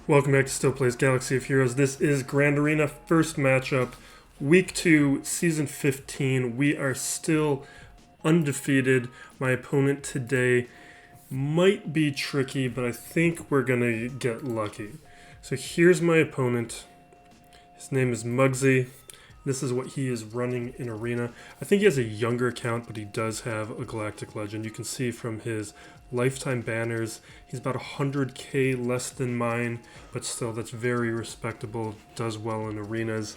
Welcome back to Still Plays Galaxy of Heroes. This is Grand Arena first matchup, week 2, season 15. We are still undefeated. My opponent today might be tricky, but I think we're gonna get lucky. So here's my opponent. His name is Muggsy. This is what he is running in Arena. I think he has a younger account, but he does have a Galactic Legend. You can see from his lifetime banners, he's about 100k less than mine, but still that's very respectable, does well in arenas.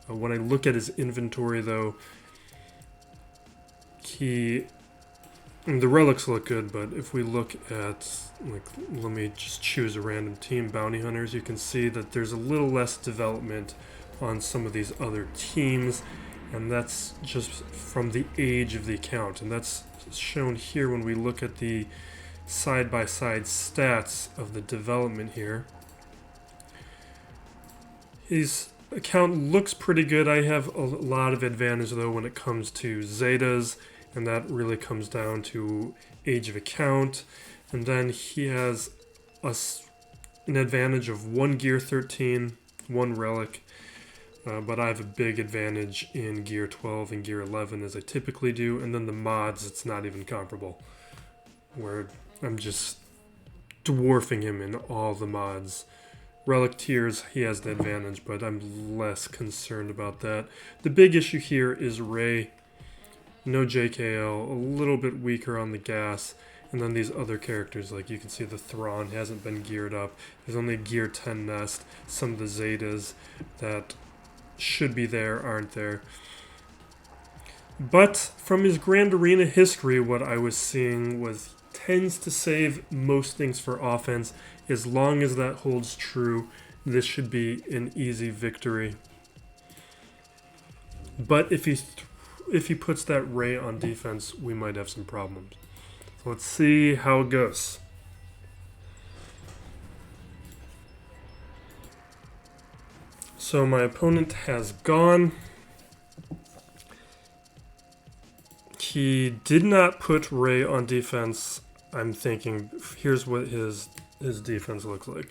When I look at his inventory though, the relics look good, but if we look at, like, let me just choose a random team, Bounty Hunters, you can see that there's a little less development on some of these other teams, and that's just from the age of the account, and that's shown here when we look at the side-by-side stats of the development here. His account looks pretty good. I have a lot of advantage though when it comes to Zetas, and that really comes down to age of account. And then he has an advantage of 1 gear 13, 1 relic, but I have a big advantage in gear 12 and gear 11 as I typically do. And then the mods, it's not even comparable, where I'm just dwarfing him in all the mods. Relic tiers, he has the advantage, but I'm less concerned about that. The big issue here is Ray. No JKL, a little bit weaker on the gas. And then these other characters, like you can see the Thrawn hasn't been geared up. There's only a gear 10 nest. Some of the Zetas that should be there aren't there. But from his Grand Arena history, what I was seeing was tends to save most things for offense. As long as that holds true, this should be an easy victory. But if he puts that Ray on defense, we might have some problems. So let's see how it goes. So my opponent has gone. He did not put Ray on defense. I'm thinking, here's what his defense looks like.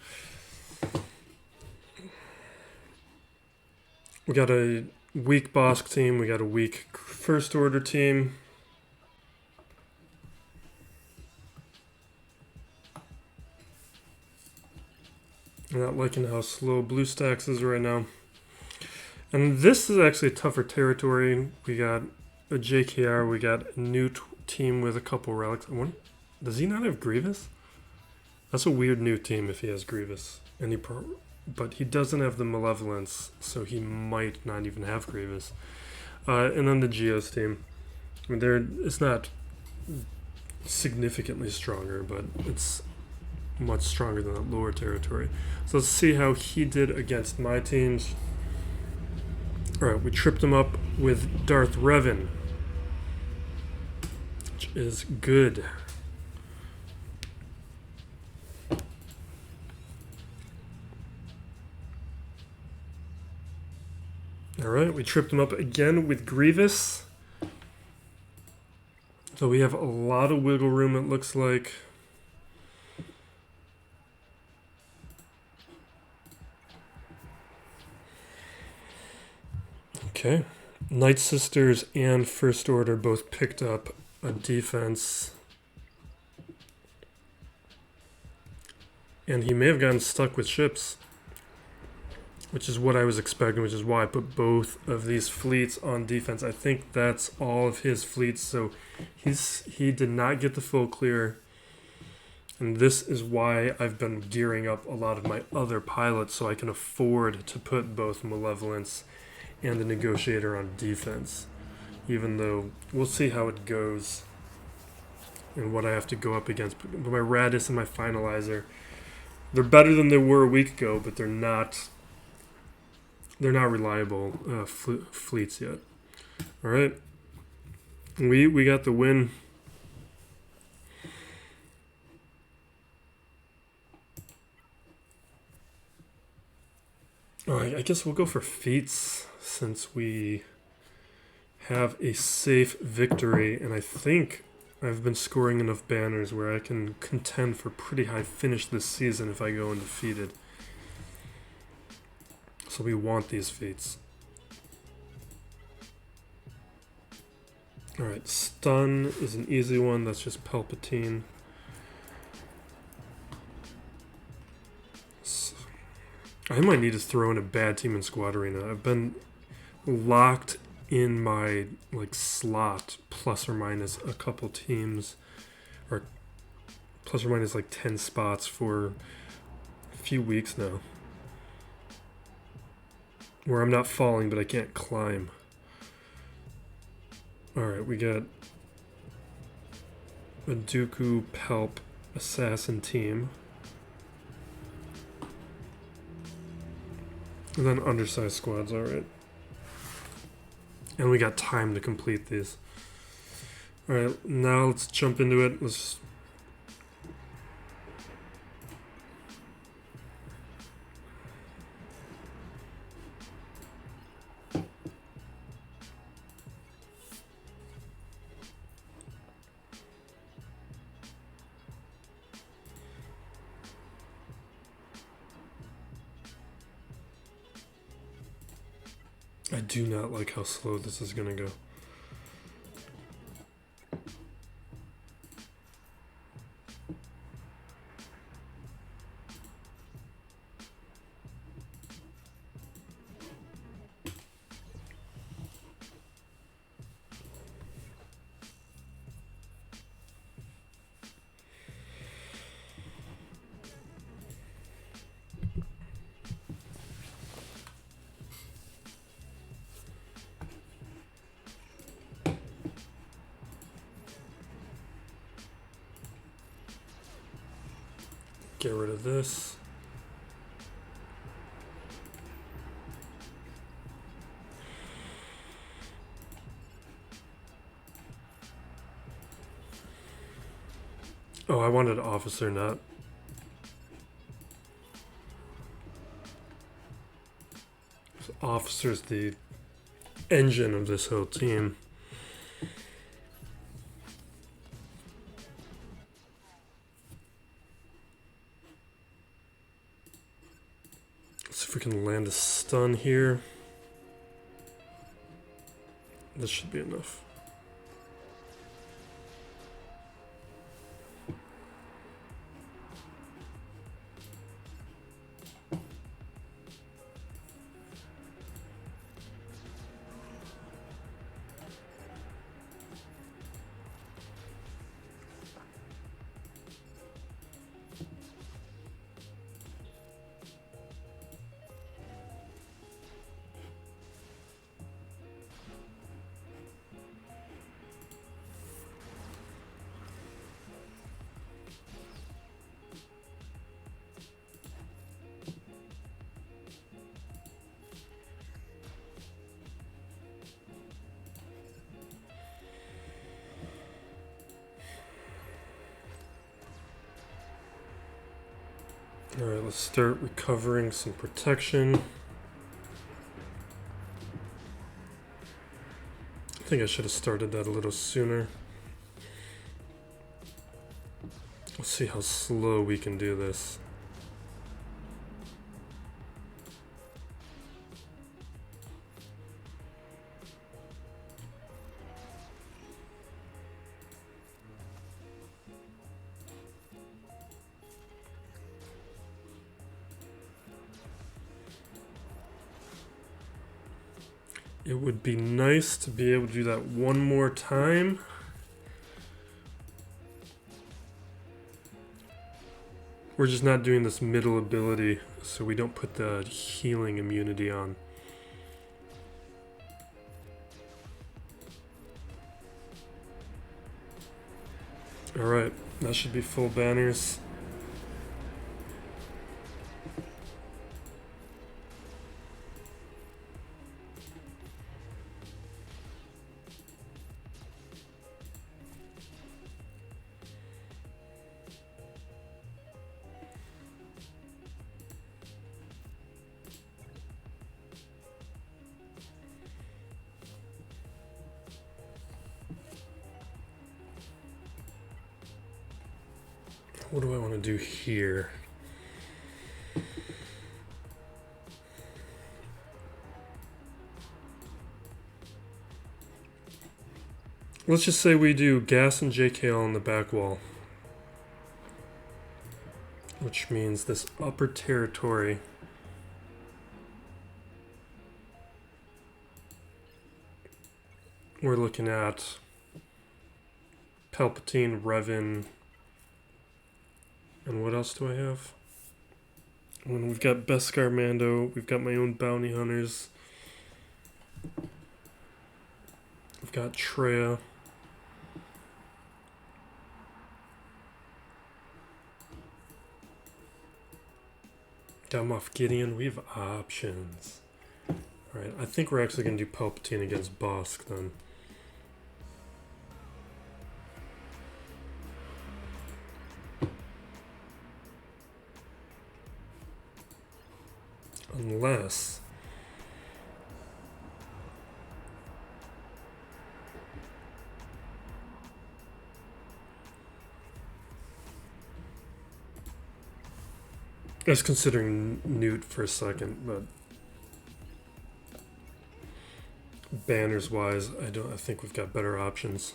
We got a weak Bosk team. We got a weak First Order team. I'm not liking how slow BlueStacks is right now. And this is actually tougher territory. We got a JKR. We got a new team with a couple relics. Does he not have Grievous? That's a weird new team if he has Grievous. But he doesn't have the Malevolence, so he might not even have Grievous. And then the Geos team. I mean, it's not significantly stronger, but it's much stronger than that lower territory. So let's see how he did against my teams. Alright, we tripped him up with Darth Revan, which is good. Alright, we tripped him up again with Grievous. So we have a lot of wiggle room, it looks like. Okay. Night Sisters and First Order both picked up a defense. And he may have gotten stuck with ships, which is what I was expecting, which is why I put both of these fleets on defense. I think that's all of his fleets, so he did not get the full clear. And this is why I've been gearing up a lot of my other pilots so I can afford to put both Malevolence and the Negotiator on defense. Even though we'll see how it goes and what I have to go up against. But my Radis and my Finalizer, they're better than they were a week ago, but they're not reliable fleets yet. All right, we got the win. All right, I guess we'll go for Feats since we have a safe victory, and I think I've been scoring enough banners where I can contend for pretty high finish this season if I go undefeated. So we want these feats. Alright, stun is an easy one. That's just Palpatine. So I might need to throw in a bad team in Squad Arena. I've been locked in my slot plus or minus a couple teams, or plus or minus 10 spots for a few weeks now, where I'm not falling but I can't climb. Alright, we got a Dooku Palp assassin team. And then undersized squads, alright. And we got time to complete these. Alright, now let's jump into it. I do not like how slow this is gonna go. Get rid of this. Oh, I wanted officer, not. Officer's the engine of this whole team. Let's see if we can land a stun here. This should be enough. Alright, let's start recovering some protection. I think I should have started that a little sooner. Let's see how slow we can do this. It would be nice to be able to do that one more time. We're just not doing this middle ability, so we don't put the healing immunity on. Alright, that should be full banners. What do I want to do here? Let's just say we do gas and JKL on the back wall. Which means this upper territory we're looking at Palpatine, Revan, and what else do I have? When we've got Beskar Mando, we've got my own bounty hunters. We've got Traya. Got Moff Gideon. We have options. Alright, I think we're actually going to do Palpatine against Bosk then. Unless I was considering Newt for a second, but banners wise, I think we've got better options.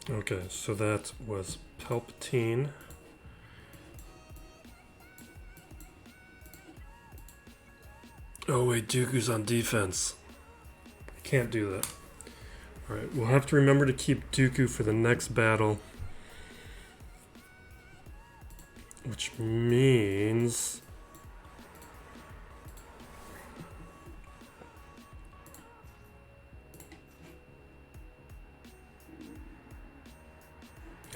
Okay, so that was Palpatine. Oh wait, Dooku's on defense. I can't do that. Alright, we'll have to remember to keep Dooku for the next battle. Which means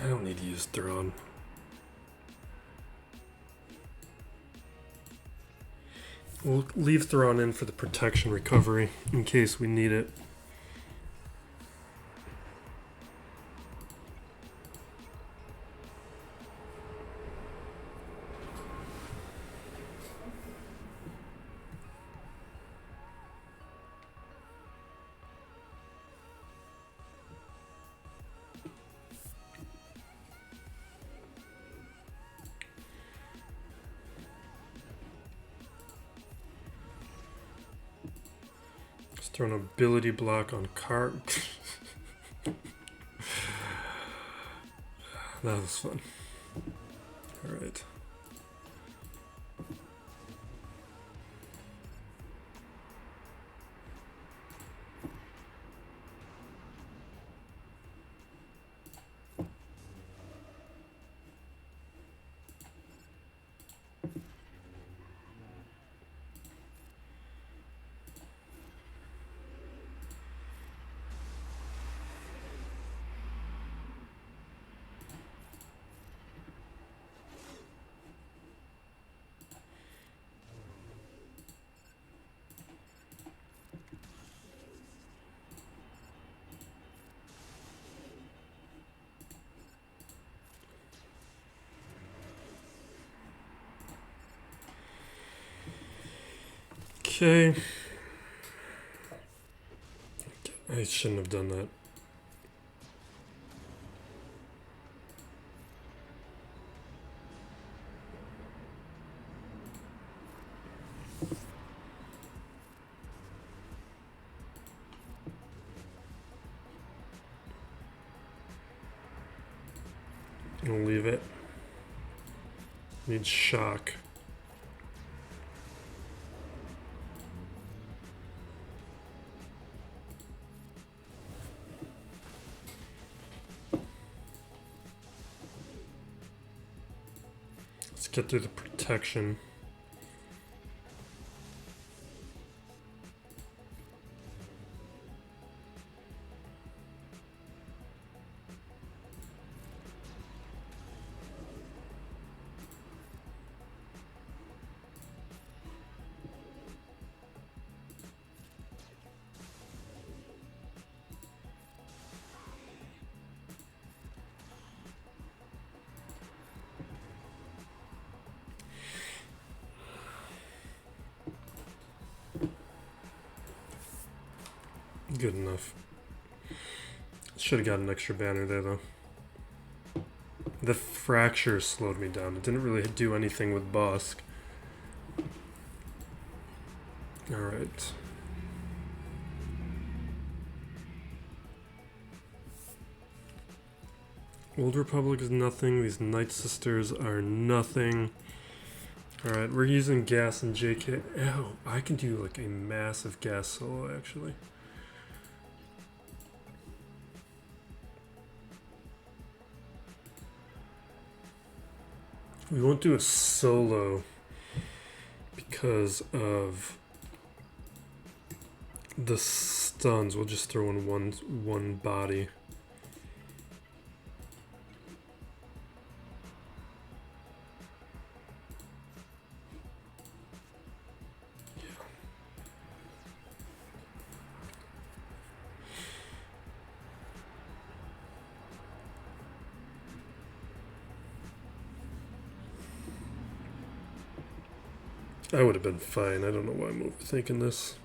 I don't need to use Thrawn. We'll leave Thrawn in for the protection recovery in case we need it. Just throw an ability block on card. That was fun. Alright. Okay. I shouldn't have done that. I'll leave it. Need shock. Let's get through the protection. good enough. Should have got an extra banner there, though. The fracture slowed me down. It didn't really do anything with Bosk. Alright. Old Republic is nothing. These Night Sisters are nothing. Alright, we're using gas and JK. Oh, I can do like a massive gas solo, actually. We won't do a solo because of the stuns. We'll just throw in one body. I would have been fine. I don't know why I'm overthinking this.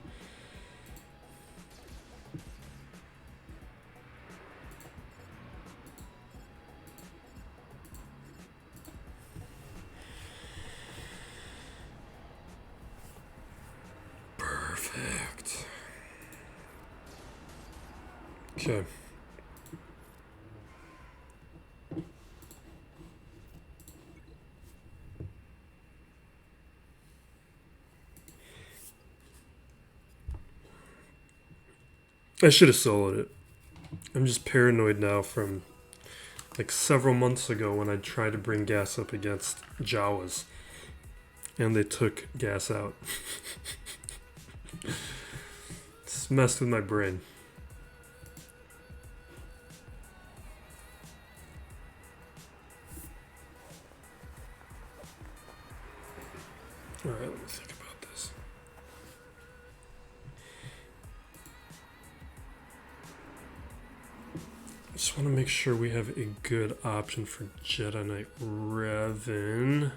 Perfect. Okay. I should have soloed it. I'm just paranoid now from like several months ago when I tried to bring gas up against Jawas and they took gas out. It's messed with my brain. Alright, let me think about this. I just want to make sure we have a good option for Jedi Knight Revan.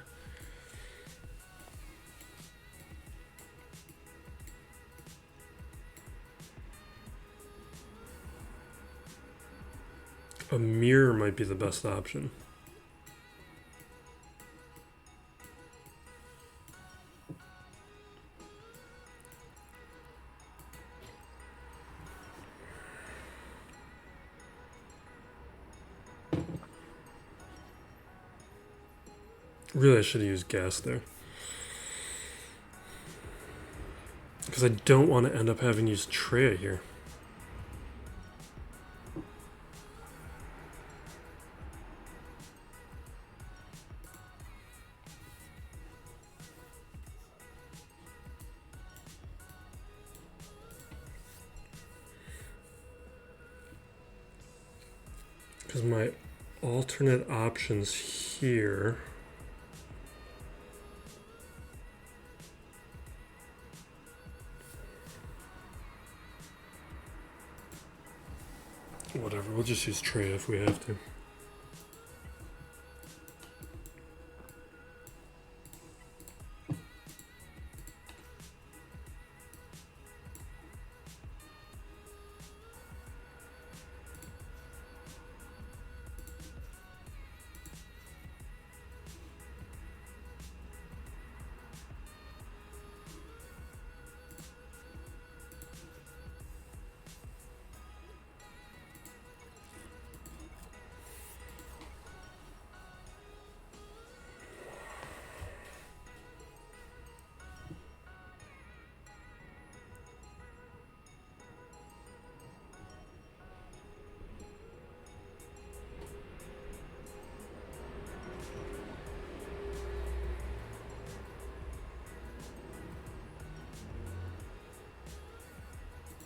A mirror might be the best option. Really, I should have used gas there. Because I don't want to end up having to use Treya here. Because my alternate options here... Whatever, we'll just use Treya if we have to.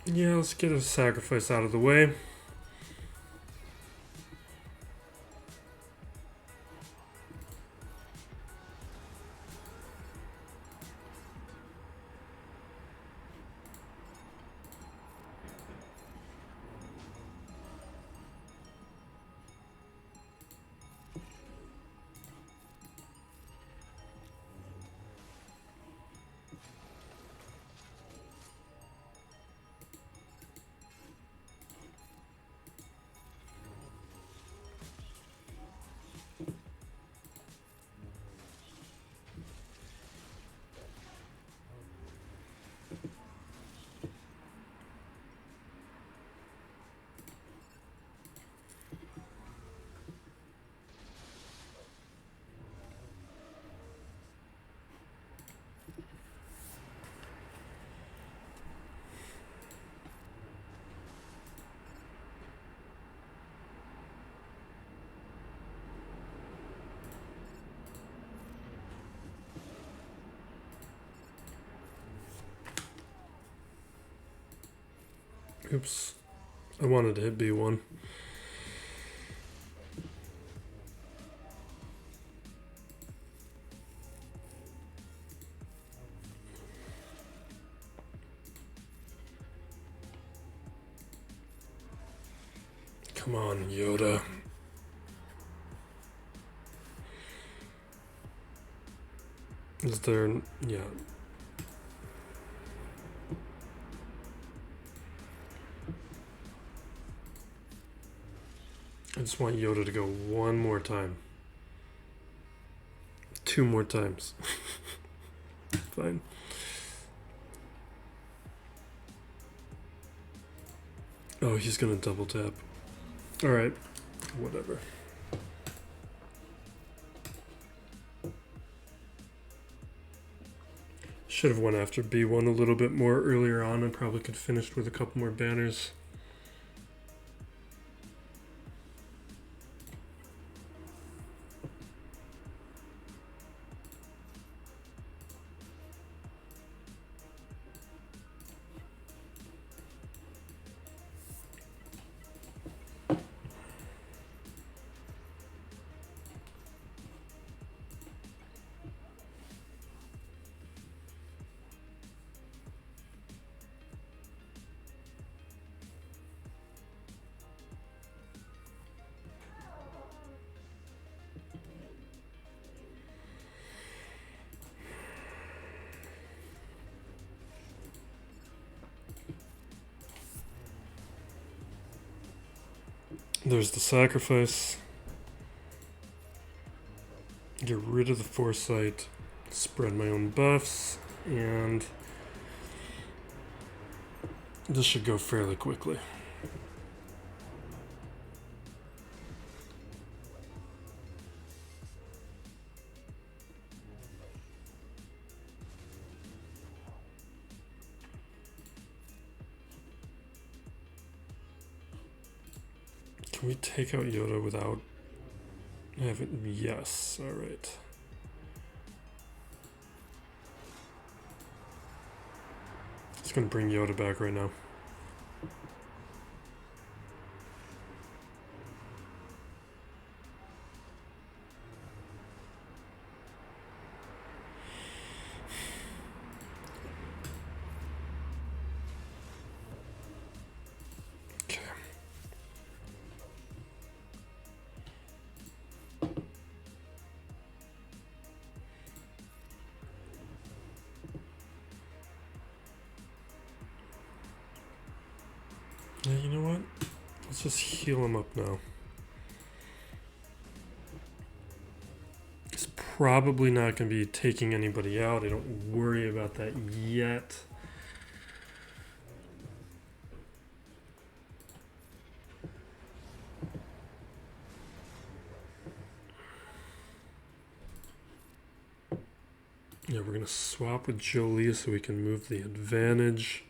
Yeah, let's get a sacrifice out of the way. Oops. I wanted to hit B1. Come on, Yoda. Is there... yeah. I just want Yoda to go one more time. 2 more times. Fine. Oh, he's gonna double tap. Alright. Whatever. Should have went after B1 a little bit more earlier on and probably could have finished with a couple more banners. There's the sacrifice. Get rid of the foresight. Spread my own buffs. And this should go fairly quickly. Can we take out Yoda without having... yes, alright. It's gonna bring Yoda back right now. Yeah, you know what? Let's just heal him up now. He's probably not going to be taking anybody out. I don't worry about that yet. Yeah, we're going to swap with Jolie so we can move the advantage.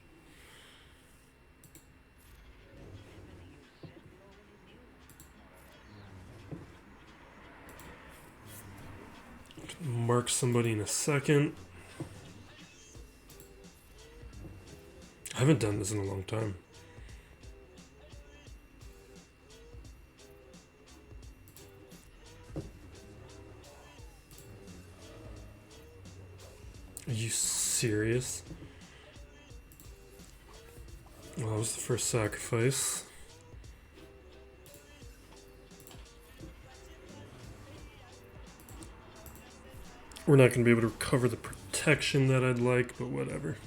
Mark somebody in a second. I haven't done this in a long time. Are you serious? Well, that was the first sacrifice. We're not going to be able to recover the protection that I'd like, but whatever.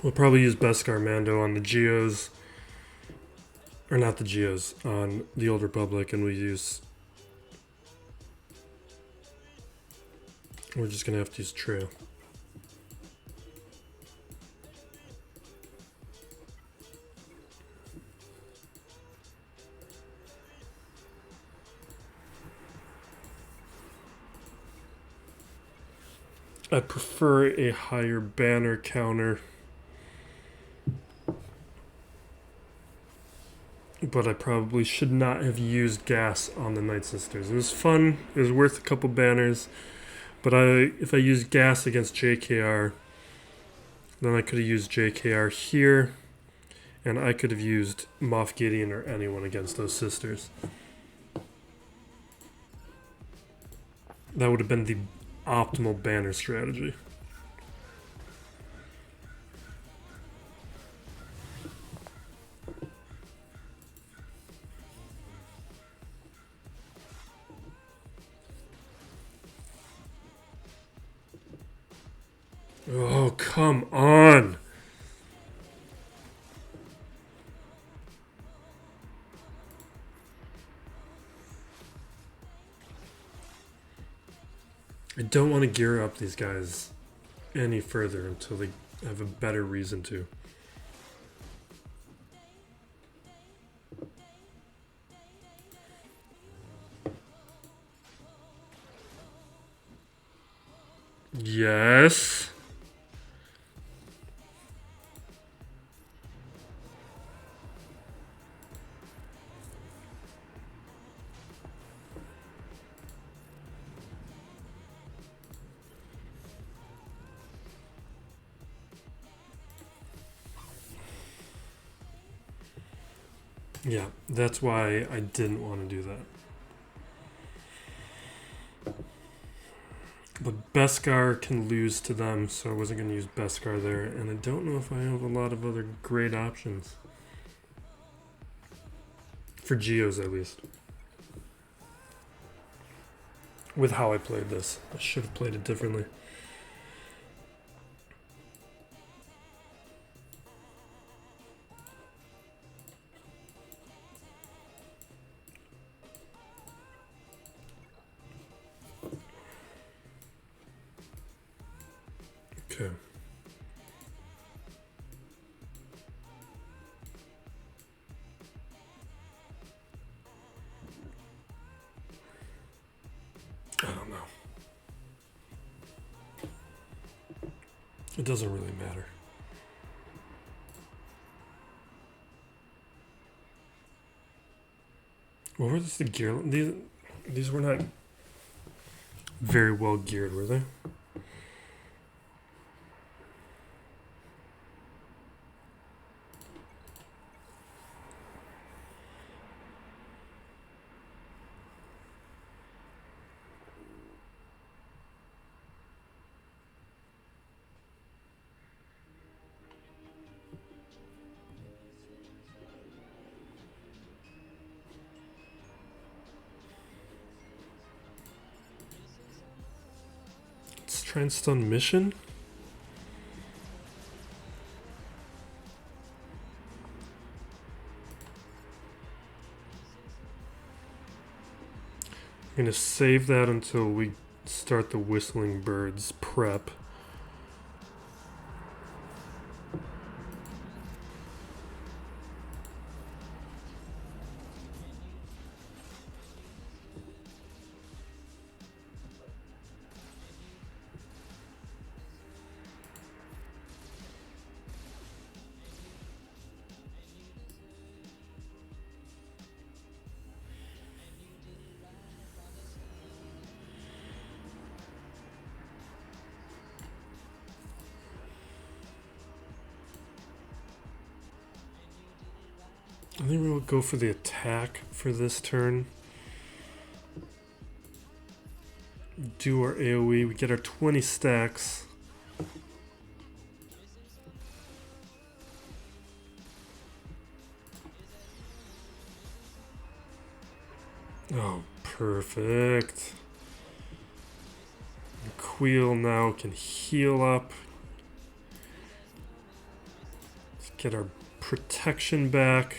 We'll probably use Beskar Mando on the Geos. Or not the Geos, on the Old Republic, and we're just gonna have to use Trail. I prefer a higher banner counter, but I probably should not have used gas on the Night Sisters. It was fun, it was worth a couple banners, but if I used gas against JKR, then I could have used JKR here, and I could have used Moff Gideon or anyone against those sisters. That would have been the optimal banner strategy. Oh, come on! I don't want to gear up these guys any further until they have a better reason to. Yes. Yeah, that's why I didn't want to do that. But Beskar can lose to them, so I wasn't going to use Beskar there. And I don't know if I have a lot of other great options. For Geos, at least. With how I played this. I should have played it differently. Okay. I don't know. It doesn't really matter. What were the gear? These were not very well geared, were they? Let's try and stun mission. I'm gonna save that until we start the Whistling Birds prep. I think we'll go for the attack for this turn. Do our AoE. We get our 20 stacks. Oh, perfect. Queel now can heal up. Get our protection back.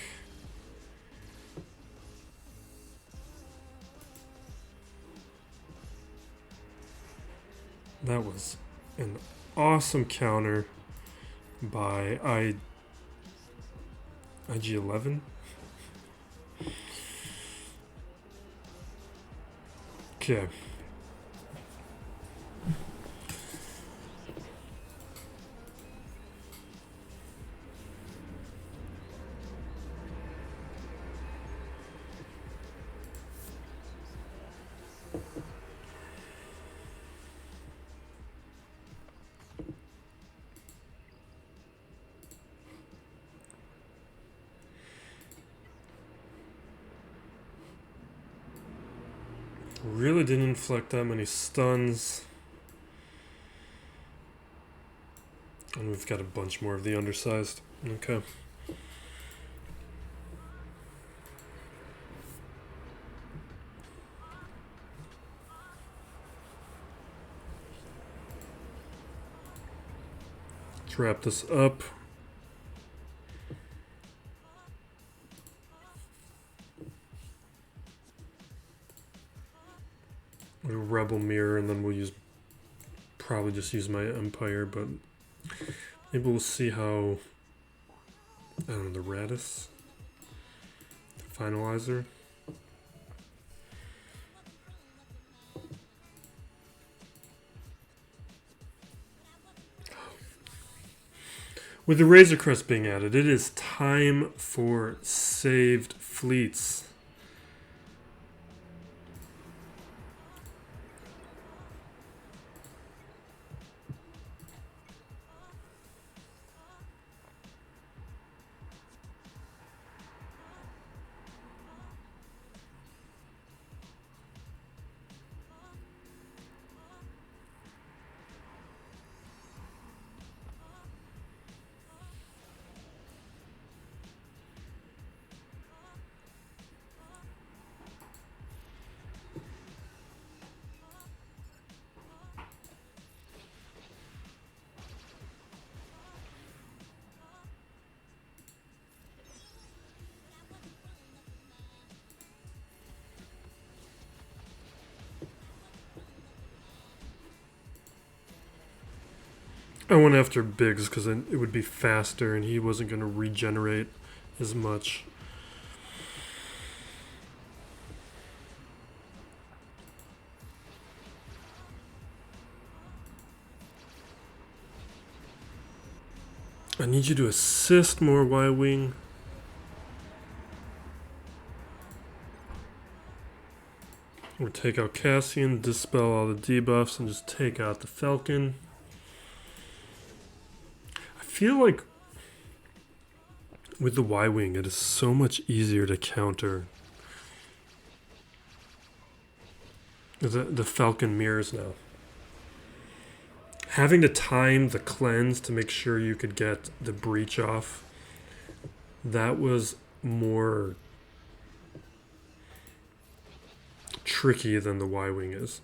That was an awesome counter by IG-11. Okay. Really didn't inflict that many stuns. And we've got a bunch more of the undersized. Okay. Let's wrap this up. A rebel mirror, and then we'll probably just use my empire, but maybe we'll see how, I don't know, the Radis finalizer. With the Razor Crest being added, it is time for saved fleets. I went after Biggs because it would be faster and he wasn't going to regenerate as much. I need you to assist more Y-Wing. We'll take out Cassian, dispel all the debuffs, and just take out the Falcon. I feel like with the Y-Wing, it is so much easier to counter the Falcon mirrors now. Having to time the cleanse to make sure you could get the breach off, that was more tricky than the Y-Wing is.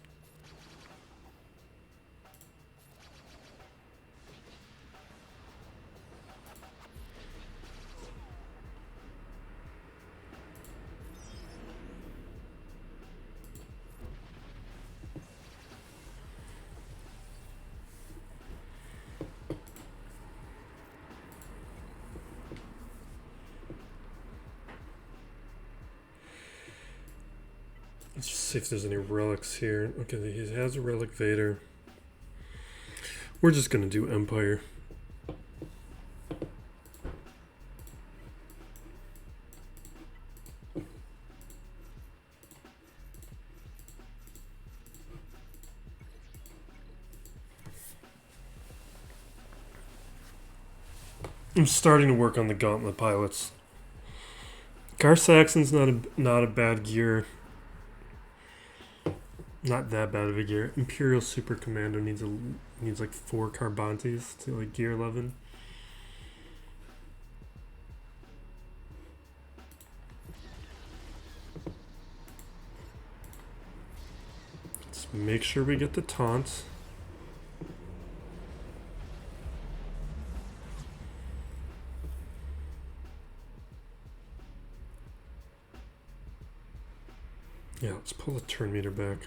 Let's just see if there's any relics here. Okay, he has a relic Vader. We're just gonna do Empire. I'm starting to work on the Gauntlet pilots. Gar Saxon's not a bad gear. Not that bad of a gear. Imperial Super Commando needs like 4 Carbantes to like gear 11. Let's make sure we get the taunt. Yeah, let's pull the turn meter back.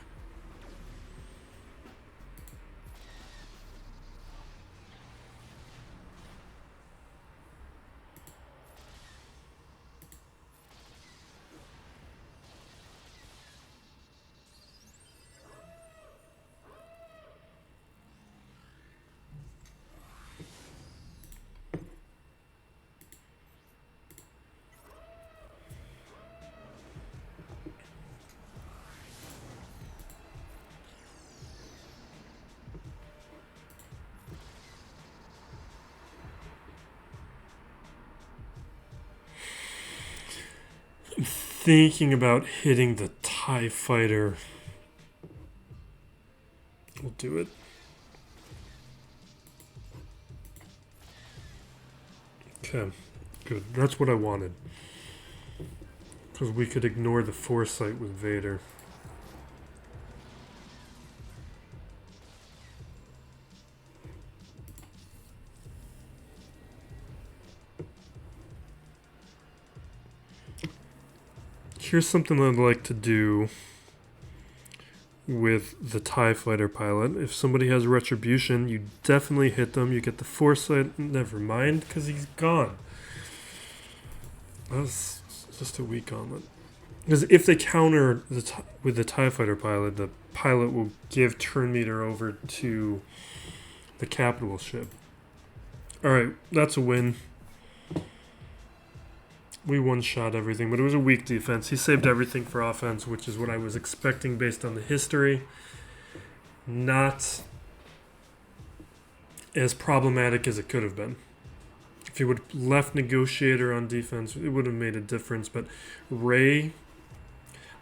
Thinking about hitting the TIE fighter. We'll do it. Okay, good. That's what I wanted. Because we could ignore the foresight with Vader. Here's something I'd like to do with the TIE fighter pilot. If somebody has retribution, you definitely hit them. You get the foresight. Never mind, because he's gone. That's just a weak gauntlet. Because if they counter with the TIE fighter pilot, the pilot will give turn meter over to the capital ship. Alright, that's a win. We one-shot everything, but it was a weak defense. He saved everything for offense, which is what I was expecting based on the history. Not as problematic as it could have been. If he would have left Negotiator on defense, it would have made a difference. But Rey,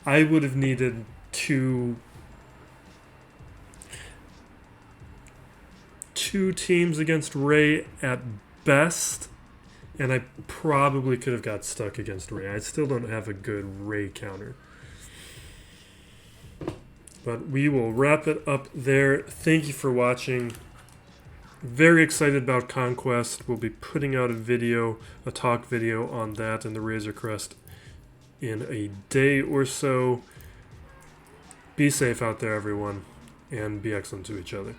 I would have needed two teams against Rey at best. And I probably could have got stuck against Rey. I still don't have a good Rey counter. But we will wrap it up there. Thank you for watching. Very excited about Conquest. We'll be putting out a talk video on that and the Razor Crest in a day or so. Be safe out there, everyone, and be excellent to each other.